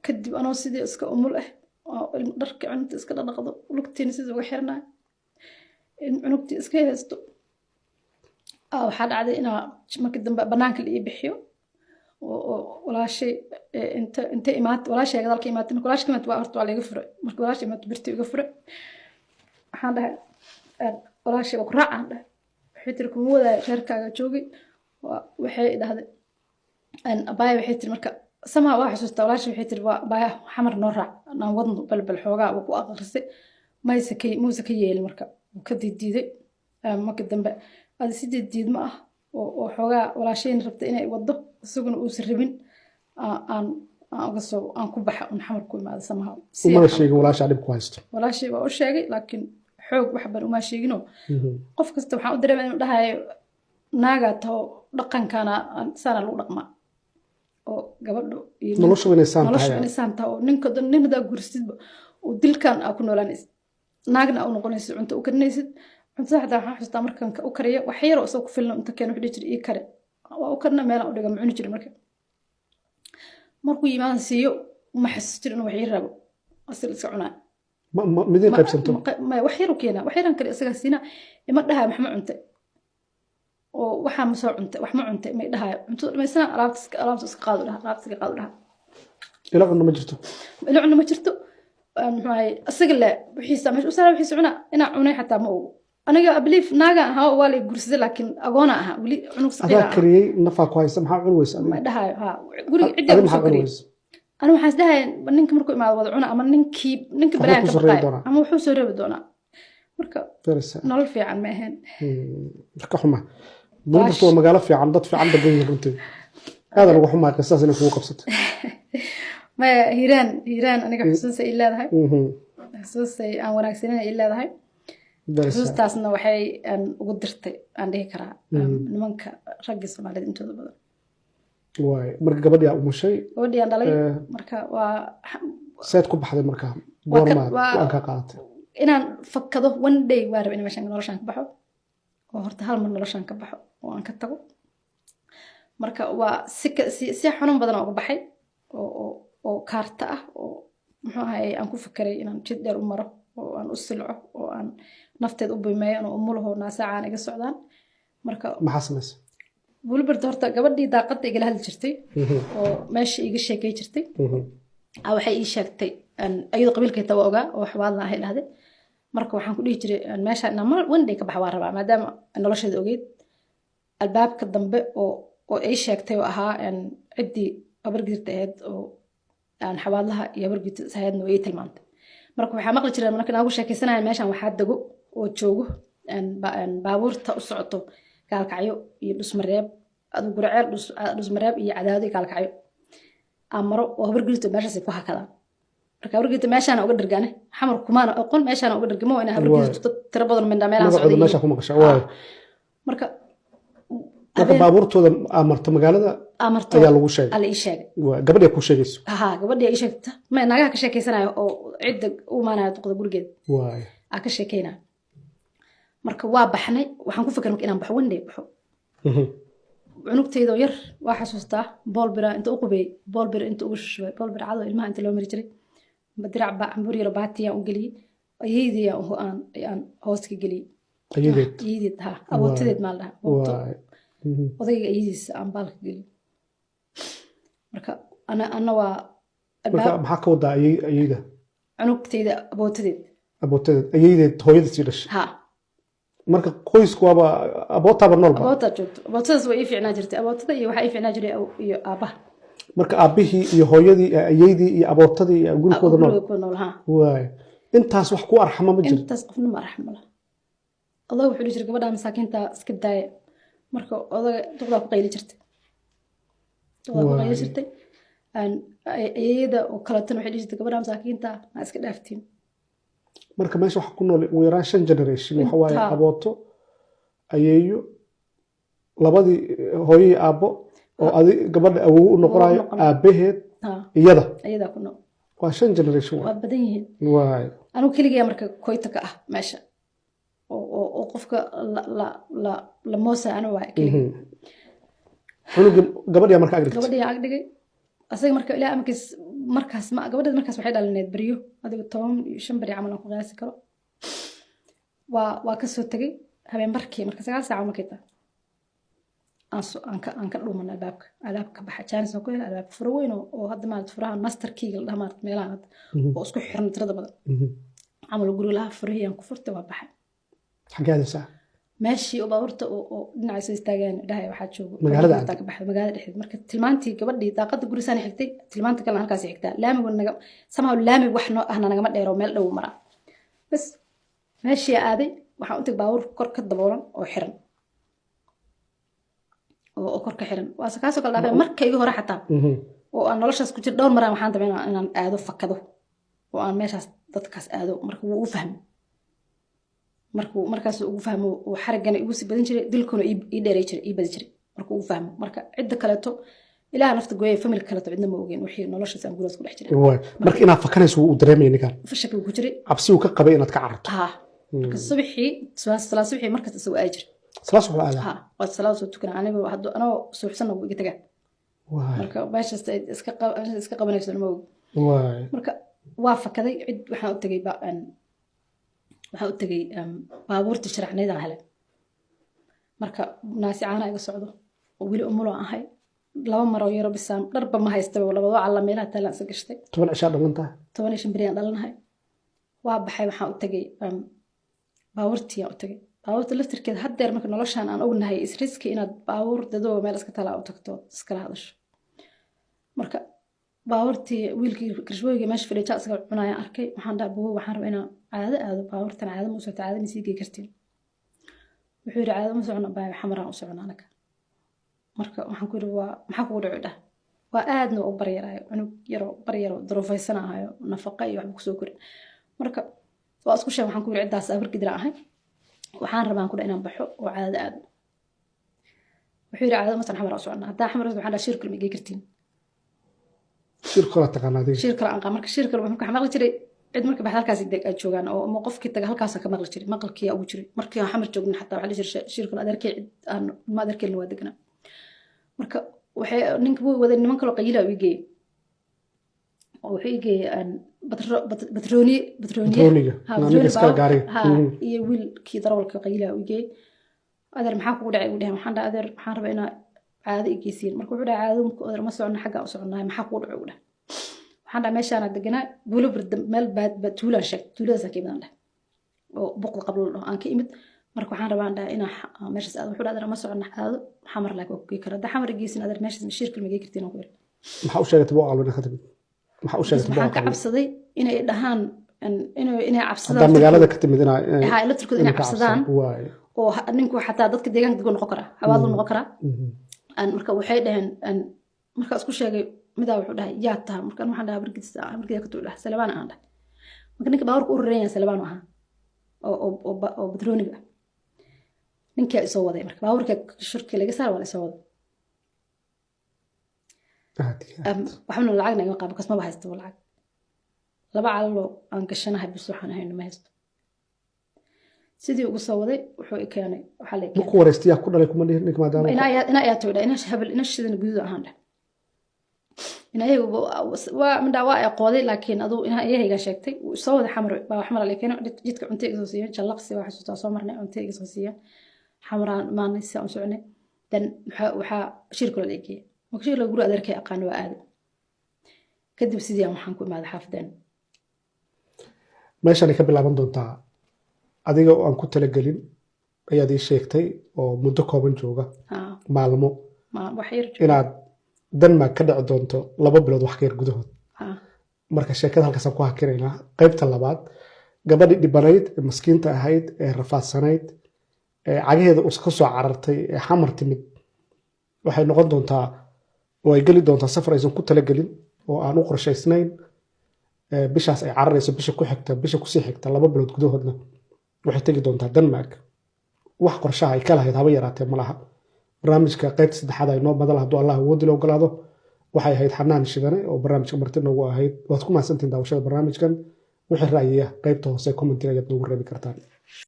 kadib anoo sidii iska umul ah oo dharka cunugta iska dhaqdo lugtiina sidii uga xirnaa in cunugtii iska haysto waxaa dhacday inaa markii dambe banaanka la ii bixiyo oo walaashay inta imaad walaashay gadaalka imaatay marka walaashay imaad waa horta waa la iga furay marka walaashay imaad birti iga furay waxaan dhahay walaashay waa ku raacaan dhahay waxay tiri kuma wadaay reerkaaga joogay waxay dhahday abaaya waxay tiri marka samaha waa xasuustaa walaashay waxay tiri waa abaaya xamar noo raac naan wadno balbal xoogaa uu ku aqrisay muuse ka yeelin marka wuu ka diidiiday markii dambe adi si diid ma ah oo xoogaa walaashayna rabta inay wado isaguna uusan rabin aan ku baxa un xamar ku imaada samaha umana sheegin walaashaa dhib ku haysto walaashay waa u sheegay laakiin xoog wax ban uma sheegino qof kasta waxaan u dareemay inuu dhahayo naagaa taho dhaqankaana saana lagu dhaqmaa oo gabadho noloshu inay saan tahay oo nin hadaa gursidba oo dilkan aa ku noolaanaysid naagna aa u noqonaysid cunto u karinaysid cuntada xataa waxaan xustaa markaan u kariyo wax yaroo isagoo ku filno inta keen wuxuu dhihi jiray ii kare waa u karna meelaan u dhiga ma cuni jirin markuu yimaadaan siiyo uma xasuus jirin inuu wax ii rabo asil iska cunaa midii qaybsanto wax yaru keenaa wax yaran kale isagaa siinaa ima dhahaa maxma cuntay oo waxaa ma soo cuntay wax ma cuntay may dhahaa cuntada dhamaysana alaabta iska qaado dhaha ila cunno ma jirto maxay asaga la wixiisa meesha u saara wixiisa cunaa inaa cunay xataa ma ogo aniga abliif naaga ahaa waa la guursaday laakiin agoona ahaa weli cunug saqiir adaa kariyay nafaa ku haysa maxaa cun weysa ma dhahayo guriga cidda ku soo kariyay aniga waxaan isdahay ninka markuu imaado wada cuna ama ninka balaanka baqaay ama wuxuu soo reebi doonaa marka nolol fiican ma ahayn marka xuma bulshadu waa magaalo fiican dad fiican degan yihiin runtii aadan ugu xumaa qisaas inay kugu qabsato ma hiiraan aniga xusuusay ii leedahay xusuusay aan wanaagsanin ii leedahay xusuustaasna waxay ugu dirtay aan dhihi karaa nimanka ragga Soomaaliyeed intooda badan waay marka gabadhii aa umushay gabadhii aan dhalay marka waa seed ku baxday marka goorma waan ka qaadatay inaan fakado one day waa rabay in meeshan noloshaan ka baxo oo horta hal mar noloshaan ka baxo oo aan ka tago marka waa si xanuun badan uga baxay oo kaarta ah oo muxuu ahaay aan ku fakaray inaan jid dheer u maro oo aan u silco oo aan nafteed u bimeeyo oo umulaho naasacaan iga socdaan marka maxaa samaysay bulbirta horta gabadhii daaqadda igala hadli jirtay oo meesha iga sheekay jirtay waxay ii sheegtay ayadoo qabiilkeeta waa ogaa oo xabaadna ahay dhahday marka waxaan ku dhihi jiray meesha inaan mar wandhay ka baxa waa rabaa maadaama nolosheeda ogeyd albaabka dambe oo ay sheegtay oo ahaa ciddii habargirta ahayd oo xabaadlaha iyo habargirta ahaydna way ii tilmaantay marka waxaa maqli jiray marka inaan ugu sheekaysanaya meeshan waxaa dago oo joogo baabuurta u socoto gaalkacyo iyo dhusmareeb aduu guraceel dhusmareeb iyo cadaado iyo gaalkacyo amaro oo habargirta meeshaas ku hakadaan marka habargirta meeshaan uga dhargaane xamar kumaana aqoon meeshaan uga dhargamo ina habargirta tiro badan mindha meelaha socday meesha ku maqashay waay marka baabuurtooda amarto magaalada ayaa lagu sheegay ala ii sheegay gabadha ku sheegayso gabadha ii sheegta ma naagaha ka sheekaysanayo oo cidda u imaanayo duqda gurigeeda waay ka sheekaynaa marka waa baxnay waxaan ku fikiray marka inaan baxo wandhay baxo cunugteydoo yar waa xasuustaa boolbira inta u qubay boolbira inta ugu shushubay boolbira cado ilmaha inta loo mari jiray dirac cambuur yaro baatiyaan u geliyey ayeydii aan hoos ka geliyey ayeedeed awootadeed maa la dhaha odayga ayadiisa aan baalka geliyey marka ana waa maxaa ka wadaa ayeyda cunugteyda abootadeed ayeydeed hooyada sii dhashay marka qoysku waaba abootaaba noolba aboota joogto abootadaas way ii fiicnaa jirtay abootada iyo waxaa ii fiicnaa jiray iyo aabaha marka aabihii iyo hooyadii ayeydii iyo abootadii iyo gurigooda nool waay intaas wax ku arxama ma jiro intaas qofna ma arxama laha allah wuxuu dhihi jiray gabadha masaakiinta iska daaya marka odaga duqdaa ku qayli jirtay ayeyada oo kaleetana waxay dhihi jirtay gabadha masaakiinta ma iska dhaaftiin marka meesha waxa ku nool ugu yaraan 5 generation waxa waaye abooto ayeeyo labadii hooyay aabo oo adi gabadha awow u noqonayo aabaheed iyada ku nool waa 5 generation waa badan yihiin waay anu kaliya marka koyta ka ah meesha oo qofka la moosa ana waa kaliya xuluga gabadha marka agdhigay asaga marka ilaa amkiis markaas ma gabadheed markaas waxay dhalineed baryo adiga 15 bari camal aan ku qiyaasi karo waa ka soo tagay habeen barkii marka 9 saac markay tahay aan ka dhuuman albaabka baxa jaanis oo ku hel albaab furo weyn oo hadda maad furaha master key la dhamaad meelaha oo isku xiran tirada badan camal guri laha furiyaan ku furtay waa baxay xageeda saa meeshii oo baaburta oo dhinaciisa istaagaan dhahay waxa joogo magaalada ka baxay magaalada dhexdeed marka tilmaantii gabadhii daaqada gurisan xigtay tilmaanta kale halkaas xigtaa laamigu naga samaha laami wax noo ahna naga ma dheero meel dhow mara bas meeshii aaday waxa u tag baabur kor ka daboolan oo xiran oo kor ka xiran waa kaasoo kala dhaafay markayga hore xataa oo aan noloshaas ku jir dhowr mar waxaan dabeynaa inaan aado fakado oo aan meeshaas dadkaas aado marka wuu u fahmo markaas uu fahmo oo xarigana igu si badan jiray dilkuna ii dheeray jiray ii badi jiray marka uu fahmo marka cidda kaleeto ilaaha nafta gooyay family kaleeto cidna ma ogeen wixii noloshaas aan gurigaas ku dhex jiray marka inaad fakanayso uu dareemay ninkan fashaki ku jiray cabsi uu ka qabay inaad ka cararto marka subaxii markaas isoo aay jiray salaas wuxuu aadaa waa salaad soo tukana aniga hadda anoo suuxsan oo iga tagaa marka meeshaas iska qabanayso ma og marka waa fakaday cid waxaan u tagay baabuurta sharaxneedaan helay marka naasi caana iga socdo oo weli umulo ahay 2 mar oo yaro bisaan dharba ma haystaba labadoo cala meelaha taalaan isa gashtay 10 cisha dhalantaa 15 bari aan dhalanahay waa baxay waxaan u tagay baabuurtii u tagay baabuurta laftirkeeda haddeer marka noloshaan aan ognahay is riski inaad baabuur dadoo meel iska tala u tagto iskala hadasho marka baabuurtii wiilkii kirshooyiga meesha fadhiya isaga cunaya arkay waxaan dhahay buu waxaan rabaa inaan aado baabuurtan caado ma soo tacaado misii geey kartiin wuxuu yiri caado ma socon baa xamaraan u socon anaga marka waxaan ku yiri waa maxaa kugu dhacay dhah waa aadna u baryarayo cunug yaro daroofeysanayo nafaqa iyo waxba ku soo korin marka waa isku sheeg waxaan ku yiri cidaas afar gidra ahay waxaan rabaa ku dhahay inaan baxo oo caado aado wuxuu yiri caado ma san xamar u socon hadaa xamar waxaan dhahay shirkul ma geey kartiin shirkala taqaanaadii shirkala aan marka shirkala wuxuu ka maqli jiray cid marka baxda halkaas ay joogaan oo ma qofkii taga halkaas ka maqli jiray maqalkii ugu jiray markii aan xamar joogna xataa waxa la jiray shirkala adeerkii aan ma adeerkii waa degnaa marka waxay ninka buu waday niman kale qayla u geeyay oo wuxuu geeyay aan batrooniga iyo wiilkii darawalka qayla u geeyay adeer maxaa kugu dhacay u dhahay waxaan dhahay adeer waxaan rabaa inaan caado igeysiin marka wuxuu dhahay caado adeer ma socon xagga u soconaay maxaa kugu dhacay u dhahay waxaan dhahay meeshaan deganaa buulo meel baad tuulaan sheeg tuuladaas ka imaan dhahay oo boqol qablo aan ka imid marka waxaan rabaa dhahay inaan meeshaas aado wuxuu dhahay ma socon caado xamar laak oo ku kara xamar igeysiin adeer meeshaas shirkal ma geey kartiin oo maxaa u sheegtay buu qalbina khadib maxaa u sheegtay waxaan ka cabsaday inay dhahaan inay cabsadaan magaalada ka timid inay la turkada inay cabsadaan oo ninku xataa dadka deegaanka dib noqon kara hawaad noqon kara aan marka waxay dhaheen marka isku sheegay midaa wuxuu dhahay yaa taa marka waxaan dhahay markii ka tuulaa salabaan aan dhahay marka ninka baawrka u reeyay salabaan aha oo badrooniga ninka isoo waday marka baawrka shirka laga saar wala isoo waday waxaan lacag naga qaab kasma bahaysto lacag laba calo aan gashanahay bis waxaan ahayn ma haysto sidii ugu soo waday wuxuu i keenay waxa la keenay ku wareestiya ku dhalay kuma dhihin maadaama ina ayaa tooda ina habal ina shidan guud ahaan dhah ina ayagu waa midda waa ay qooday laakiin adu ina ayaga sheegtay soo wada xamar baa xamar la keenay jidka cunteega soo siiyay jalaqsi waxa soo soo marnay cunteega soo siiyay xamaraan maanaysa aan soconay dan waxa shirku la leeyahay markii la guru adeerkay aqaan waa aad kadib sidii waxaan ku imaaday xaafadeen meeshan ka bilaaban doontaa adiga oo aan ku talagelin ayaad ii sheegtay oo muddo kooban jooga maalmo inaad Denmark ka dhici doonto 2 bilood wax ka yar gudahood marka sheekada halkaas aan ku hakiraynaa qaybta labaad gabadhii dhibanayd ee maskiinta ahayd ee rafaadsanayd ee cagaheeda ka soo carartay ee xamar timid waxay noqon doontaa oo ay geli doontaa safar aysan ku talagelin oo aan u qorshaysnayn bishaas ay cararayso bisha ku sii xigta 2 bilood gudahoodna waxay tagi doontaa Denmark wax qorshaha ay ka lahayd haba yaraatee ma laha barnaamijka qaybta saddexaad ay noo badal hadduu Allah ugu dilo ogolaado waxay ahayd Xanaan Shidane oo barnaamijka marti noogu ahayd waad ku mahadsantiin daawashada barnaamijkan wixii ra'yiga qaybta hoose commentiga ayaad noogu reebi kartaan